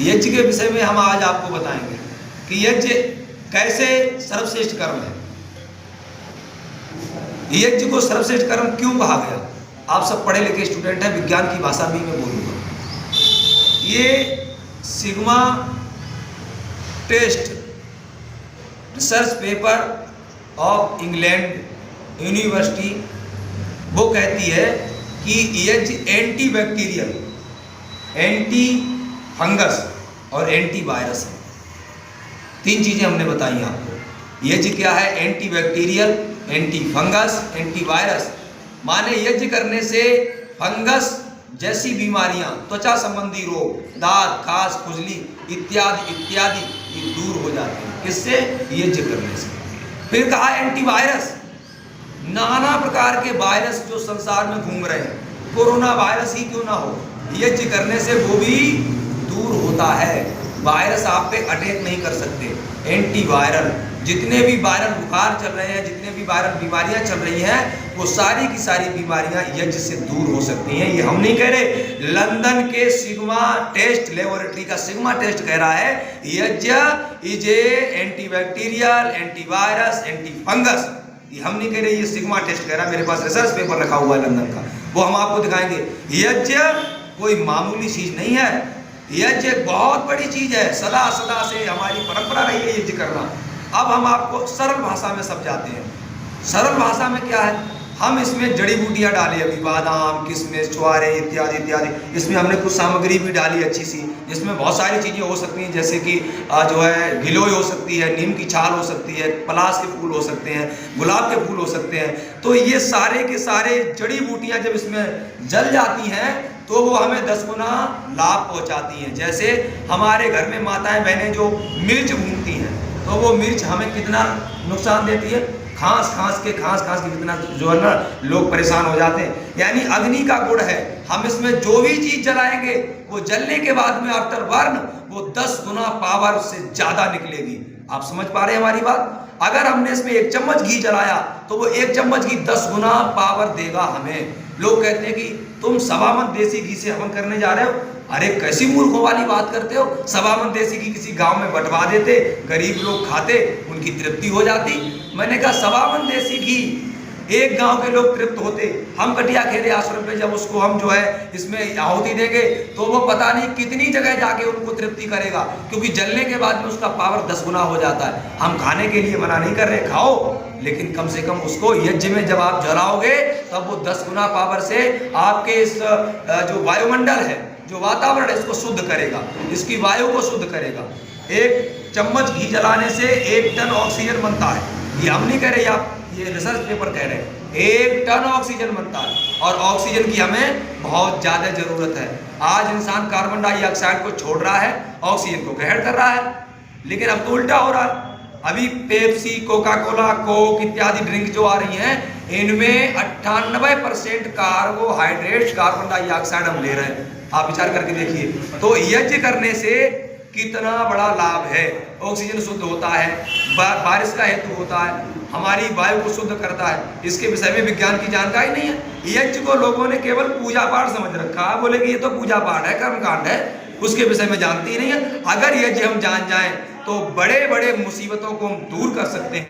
यज्ञ के विषय में हम आज आपको बताएंगे कि यज्ञ कैसे सर्वश्रेष्ठ कर्म है। यज्ञ को सर्वश्रेष्ठ कर्म क्यों कहा गया? आप सब पढ़े लिखे स्टूडेंट हैं, विज्ञान की भाषा में मैं बोलूँगा। ये sigma test research paper of England university वो कहती है कि yajna anti bacterial, anti fungus और एंटी वायरस है। तीन चीजें हमने बताई आपको। यज्ञ क्या है? Anti bacterial, anti fungus, anti virus. माने यज्ञ करने से फंगस जैसी बीमारियां, त्वचा संबंधी रोग, दाद, खास, खुजली इत्यादि इत्यादि ये दूर हो जाते हैं। किससे? यज्ञ करने से। फिर कहा एंटी वायरस, नाना प्रकार के वायरस जो संसार में घूम रहे हैं, कोरोना वायरस ही क्यों ना हो, यज्ञ करने से वो भी दूर होता है। वायरस आप पे अटैक नहीं कर सकते। एंटी वायरल, जितने भी वायरल बुखार चल रहे हैं, जितने भी वायरल बीमारियां चल रही हैं, वो सारी की सारी बीमारियां यज्ञ से दूर हो सकती हैं। ये हम नहीं कह रहे, लंदन के सिग्मा टेस्ट लेबोरेटरी का सिग्मा टेस्ट कह रहा है यज्ञ is a anti bacterial, anti virus, anti fungus. ये हम नहीं कह रहे, ये सिग्मा टेस्ट कह रहा है। मेरे पास रिसर्च पेपर रखा हुआ है लंदन का, वो हम आपको दिखाएंगे। यज्ञ कोई मामूली चीज नहीं है, यज्ञ एक बहुत बड़ी चीज है। सदा सदा से हमारी परंपरा रही है यज्ञ करना। अब हम आपको सरल भाषा में समझाते हैं। सरल भाषा में क्या है, हम इसमें जड़ी बूटियां डाली, अभी बादाम, किशमिश, छुआरे इत्यादि इत्यादि। इसमें हमने कुछ सामग्री भी डाली अच्छी सी, जिसमें बहुत सारी चीज़ें हो सकती हैं, जैसे कि जो है गिलोय हो सकती है, नीम की छाल हो सकती है, पलाश के फूल हो सकते हैं, गुलाब के फूल हो सकते हैं। तो ये सारे के सारे जड़ी बूटियां जब इसमें जल जाती हैं तो वो हमें 10 गुना लाभ पहुंचाती हैं। जैसे हमारे घर में माताएं बहनें जो मिर्च भूनती हैं, तो वो मिर्च हमें कितना नुकसान देती है, खांस खांस के कितना जो है ना लोग परेशान हो जाते हैं। यानी अग्नि का गुण है, हम इसमें जो भी चीज जलाएंगे वो जलने के बाद में आफ्टर बर्न वो 10 गुना पावर से ज्यादा निकलेगी। आप समझ पा रहे हैं हमारी बात? अगर हमने इसमें 1 चम्मच घी जलाया तो वो 1 चम्मच घी 10 गुना पावर देगा हमें। लोग कहते हैं कि तुम 1.25 मन देसी घी से हवन करने जा रहे हो। अरे कैसी मूर्खों वाली बात करते हो। 1.25 मन देसी घी किसी गांव में बंटवा देते, गरीब लोग खाते, उनकी तृप्ति हो जाती। मैंने कहा 1.25 मन देसी घी एक गांव के लोग तृप्त होते। हम कटिया खेरे आश्रम पे जब उसको हम जो है इसमें आहुति देंगे तो वो पता नहीं कितनी जगह जाके उनको तृप्ति करेगा, क्योंकि जलने के बाद में उसका पावर 10 गुना हो जाता है। हम खाने के लिए मना नहीं कर रहे, खाओ, लेकिन कम से कम उसको यज्ञ में जब आप जलाओगे तब वो 10 गुना पावर से आपके इस जो वायुमंडल है, जो वातावरण है, इसको शुद्ध करेगा, इसकी वायु को शुद्ध करेगा। 1 चम्मच घी जलाने से 1 टन ऑक्सीजन बनता है। ये हम नहीं कह रहे, आप ये रिसर्च पेपर कह रहे हैं। 1 टन ऑक्सीजन बनता है और ऑक्सीजन की हमें बहुत ज्यादा जरूरत है। आज इंसान कार्बन डाइऑक्साइड को छोड़ रहा है, ऑक्सीजन को ग्रहण कर रहा है, लेकिन अब तो उल्टा हो रहा है। अभी पेप्सी, कोका कोला, कोक इत्यादि ड्रिंक जो आ रही हैं, इनमें 98% कार्बोहाइड्रेट्स, कार्बन डाइऑक्साइड हम ले रहे हैं। आप विचार करके देखिए। तो यज्ञ करने से कितना बड़ा लाभ है। ऑक्सीजन शुद्ध होता है, बारिश का हेतु होता है, हमारी वायु को शुद्ध करता है। इसके विषय में विज्ञान की जानकारी नहीं है। यज्ञ को लोगों ने केवल पूजा पाठ समझ रखा है, बोले कि ये तो पूजा पाठ है, कर्मकांड है, उसके विषय में जानती ही नहीं है। अगर यज्ञ हम जान जाएं तो बड़े बड़े मुसीबतों को हम दूर कर सकते हैं।